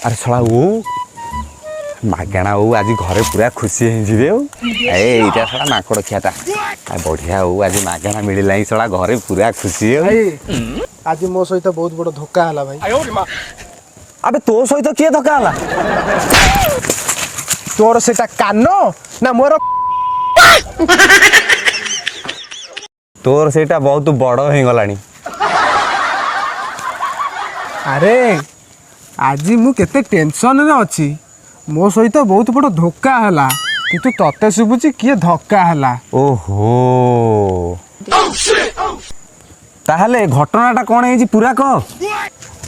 अरे शला वो मागणा वो आज घरे पूरा खुशी एटा शला माकड़ खियाटा बढ़िया हो आज मागणा मिलला शला घरे पूरा खुशी आज मो सहित बहुत बड़ धोखा है भाई। अबे तो सहित किए धोखा हला तोर सेटा कान ना मोर तोर सेटा बहुत बड़ हो गलानी। अरे आज मु केते टेंशन रे अच्छी मो सहित बहुत बड़ धोखा है किंतु तते शुभुची किए धक्का है। ओहो ताहले घटनाटा कौन है पूरा कह।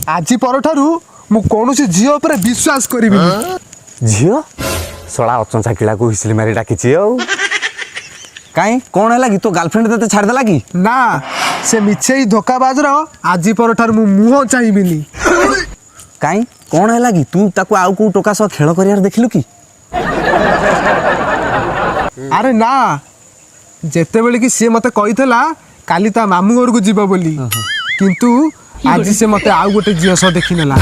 आज परठारु मु कोनोसी झियो ऊपर विश्वास करिबि। झियो सला अचंसा किला को हिसली मारी डाकिछि औ काई कौन है कि तो गर्लफ्रेंड तते छाड़ देला कि ना से मिछे ही धोखाबाज रो आज परठारु मु मुह चाहिबिनी। काई कौन है कि तू ताको आउ को टोका सह खेल करियार देखिलु कि अरे ना जेते बेले कि से मते कहितला काली ता मामू घर को जीवा बोली किंतु आज से मते आउ गोटे झियो सह देखि नेला।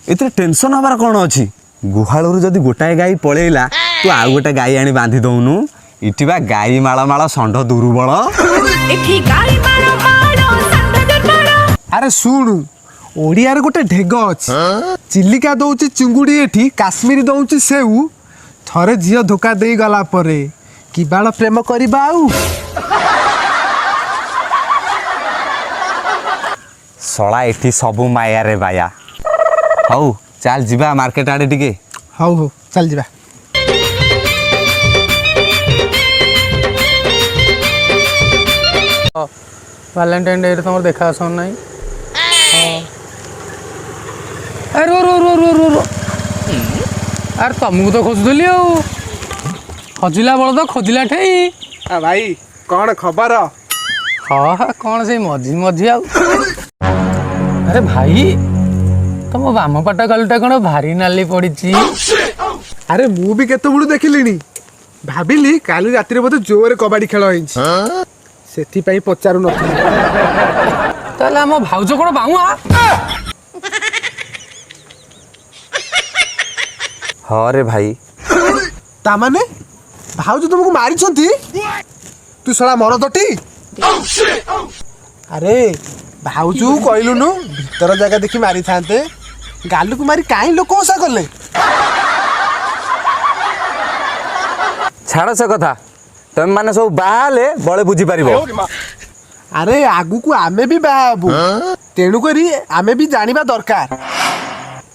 एते टेंशन हबार कौन अछि गुहालरू जदी गोटाए गाई पळेइला तू आउ गोटे गाई आनी बांधी दउनु इटिबा गाई माळ माळ षंढ दुर्बल एठी गाई माळ माळ षंढ दुर्बल। अरे सुनु ओडिया रे गोटे ढेग अछि चिल्लिका दउची चिंगुडी एठी काश्मीरी दउची सेउ थरे झियो धोखा देई गला परे कि बाळ प्रेम करबा आउ सला एठी सबु माया रे बाया हौ चल जिबा मार्केट आडे टिके हौ हौ चल जिबा। वैलेंटाइन डे तुम देखा आसन ना अरे रो रो रो रो रो अरे तुमको तो खोजुली खजुला बल तो खोजिला ठे भाई कौन खबर हाँ कौन से मझी मझी आ अरे भाई तुम बाम पाट गलटा कौन भारी नाली पड़ी। अरे मु भी केते बुलु देखिलिनी भाबिली काली रात्रि बोधे जोरे कबाडी खेल होइछ सेथि पई पचारु नथि ताले हम भाउज कोन बाउआ हाँ रे भाई ता माने भाउज तुमको मारी छंती तू सला मरदटी। अरे भाउज कहलुनु भीतर जगह देखि मारी थांते गालु को मारी काई लोक ओसा करले छाड़ से कथा तुम माने सब बाहाले बळे बुझी पारिबो। अरे आगु को आमे भी बाबू तेणु करी आमे भी जानिबा दरकार।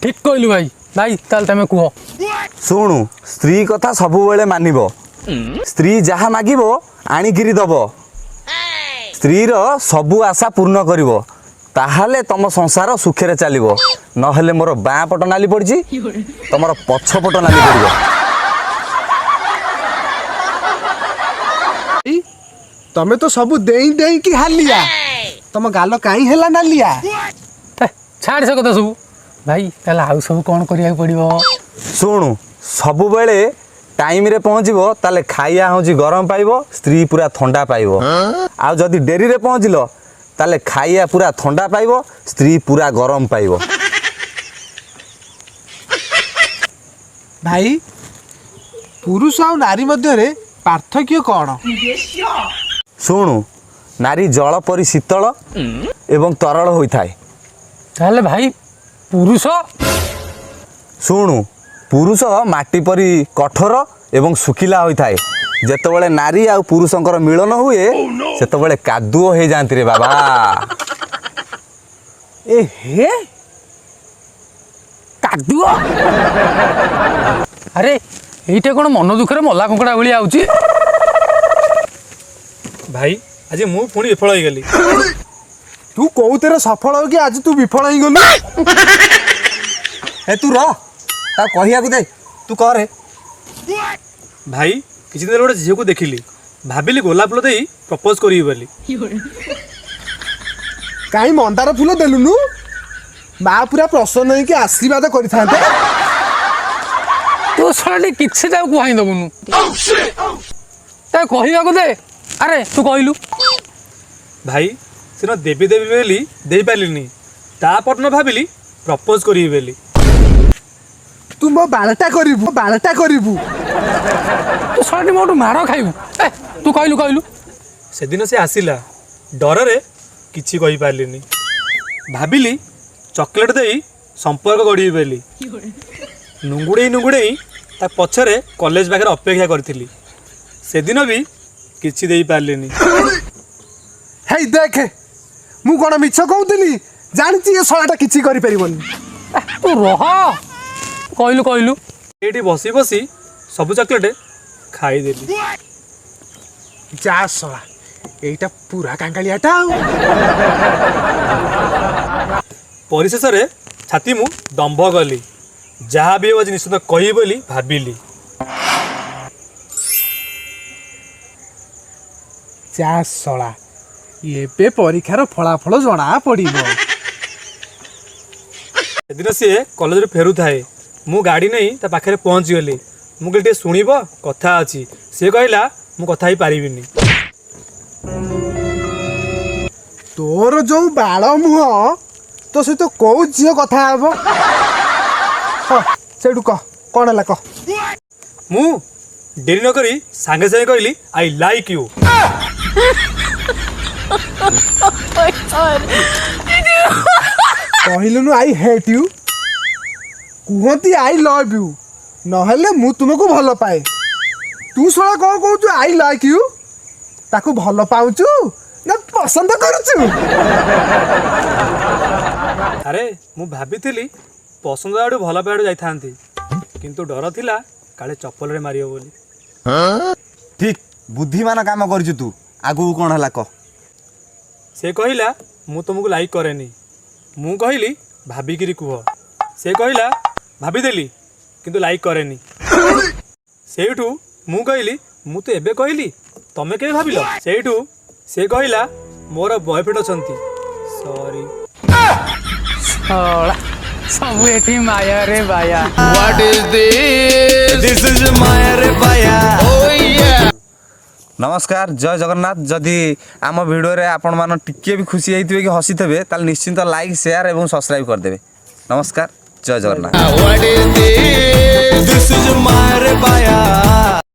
ठीक कहलु भाई भाई ताल तमे कुह सुनु स्त्री कथा सबु बेले मानिबो स्त्री जहा मागिबो आनी गिरी दबो स्त्री रो सबु आशा पूर्ण करिवो ताहाले तम संसार सुखेरे चलिवो नहेले मोर बाँ पट नाली पड़छि तमर पछ पट नाली पड़िवो। तमे तो सबु देई देई की हालिया तम गालो काई हेला नालिया छाड़ से कथा सब भाई ताले आउ सब कोन करिया पड़िवो। सुनु सबु बेले टाइम रे पहुँचबो ताले खाइया होची गरम पाइबो स्त्री पूरा ठंडा पाइबो आ जदी डेरी रे पहुँचलो ताले खाइया पूरा ठंडा पाइबो स्त्री पूरा गरम पाइबो। भाई पुरुष और नारी मध्य रे पार्थक्य कौन। सुनु नारी जल परि शीतल एवं तरल होइथाय ताले भाई पुरुष सुनु पुरुष माटी परी कठोर एवं सुखिला होइथाय जेतेबेले नारी आ पुरुषंकर मिलन हुए सेतेबेले कादुओ हे जानती रे बाबा। ए हे कादुओ अरे एइटे कोन मन दुखरे मला कंकड़ा भली आउची भाई आज मु पुणी विफल हो गली। तू कोउतेरे सफल हो कि आज तू विफल ही गलु हे तू रह ता कहिया को दे तू करे भाई किसी दिन गोटे झील को देखिली भाविली गोलाप फूल दे प्रपोज करी बोली काई मंदार फूल देलुनु माँ पूरा प्रसन्न होई कि आशीर्वाद करि थांते तू सळी किछि जाऊ कुहाई दबुनु ता कहिया को दे अरे तू कहलु भाई सिना देवी देवी बोली दे पालिनी तापर न भाविली ପ୍ରପୋଜ କରିବି ବୋଲି। ତୁ ମୋ ବାଳଟା କରିବୁ। ତୁ ଶଳାଟି ମୋଠୁ ମାଡ଼ ଖାଇବୁ। ଏ ତୁ କହିଲୁ ସେଦିନ ସେ ଆସିଲା, ଡରରେ କିଛି କହିପାରିଲିନି। ଭାବିଲି ଚକୋଲେଟ୍ ଦେଇ ସମ୍ପର୍କ ଗଢ଼ିବି ବୋଲି। ନୁଙ୍ଗୁଡ଼େଇ ତା ପଛରେ କଲେଜ ପାଖରେ ଅପେକ୍ଷା କରିଥିଲି। ସେଦିନ ବି କିଛି ଦେଇପାରିଲିନି। ହେଇ ଦେଖେ, ମୁଁ କ'ଣ ମିଛ କହୁଥିଲି? ଜାଣିଛି ଏ ଶଳାଟା କିଛି କରିପାରିବନି। ତୁ ରହ। କହିଲୁ ଏଇଠି ବସି ବସି ସବୁ ଚକୋଲେଟ୍ ଖାଇଦେଲି। ଯା ଶଳା, ଏଇଟା ପୁରା କାଙ୍ଗାଳିଆଟା ଆଉ। ପରିଶେଷରେ ଛାତି ମୁଁ ଦମ୍ଭ କଲି। ଯାହା ବି ହେବ ଆଜି ନିଶ୍ଚିତ କହିବି ବୋଲି ଭାବିଲି। ଯା ଶଳା, ଏବେ ପରୀକ୍ଷାର ଫଳାଫଳ ଜଣା ପଡ଼ିବ। ସେଦିନ ସିଏ କଲେଜରୁ ଫେରୁଥାଏ। ମୁଁ ଗାଡ଼ି ନେଇ ତା ପାଖରେ ପହଞ୍ଚିଗଲି। ମୁଁ କହିଲି ଟିକେ ଶୁଣିବ, କଥା ଅଛି। ସିଏ କହିଲା ମୁଁ କଥା ହେଇପାରିବିନି। ତୋର ଯୋଉ ବାଳ ମୁହଁ, ତୋ ସହିତ କୋଉ ଝିଅ କଥା ହବ? ହଁ, ସେଇଠୁ କହ, କ'ଣ ହେଲା କହ। ମୁଁ ଡେରି ନ କରି ସାଙ୍ଗେ ସାଙ୍ଗେ କହିଲି ଆଇ ଲାଇକ୍ ୟୁ। କହିଲୁନୁ ଆଇ ହେଟ୍ ୟୁ? କୁହନ୍ତି ଆଇ ଲଭ୍ ୟୁ, ନହେଲେ ମୁଁ ତୁମକୁ ଭଲ ପାଏ। ତୁ ଶଳା କ'ଣ କହୁଛୁ ଆଇ ଲାଇକ୍ ୟୁ? ତାକୁ ଭଲ ପାଉଛୁ ନା ପସନ୍ଦ କରୁଛୁ? ଆରେ ମୁଁ ଭାବିଥିଲି ପସନ୍ଦ ଆଡ଼ୁ ଭଲ ପାଇଆଡ଼ୁ ଯାଇଥାନ୍ତି, କିନ୍ତୁ ଡର ଥିଲା କାଳେ ଚପଲରେ ମାରିବ ବୋଲି। ଠିକ୍ ବୁଦ୍ଧିମାନ କାମ କରିଛୁ ତୁ। ଆଗକୁ କ'ଣ ହେଲା କହ। ସେ କହିଲା ମୁଁ ତୁମକୁ ଲାଇକ୍ କରେନି। ମୁଁ କହିଲି ଭାବିକିରି କୁହ। ସେ କହିଲା ଭାବିଦେଲି କିନ୍ତୁ ଲାଇକ୍ କରେନି। ସେଇଠୁ ମୁଁ କହିଲି ମୁଁ ତ ଏବେ କହିଲି, ତମେ କେବେ ଭାବିଲ? ସେଇଠୁ ସେ କହିଲା ମୋର ବୟଫ୍ରେଣ୍ଡ ଅଛନ୍ତି, ସରି। ଶଳା ସବୁ ଏଠି ମାୟା ରେ ବାୟା। ନମସ୍କାର, ଜୟ ଜଗନ୍ନାଥ। ଯଦି ଆମ ଭିଡ଼ିଓରେ ଆପଣମାନେ ଟିକିଏ ବି ଖୁସି ହେଇଥିବେ କି ହସିଥିବେ, ତାହେଲେ ନିଶ୍ଚିନ୍ତ ଲାଇକ୍, ସେୟାର ଏବଂ ସବସ୍କ୍ରାଇବ୍ କରିଦେବେ। ନମସ୍କାର, ଜୟ ଜଗନ୍ନାଥ।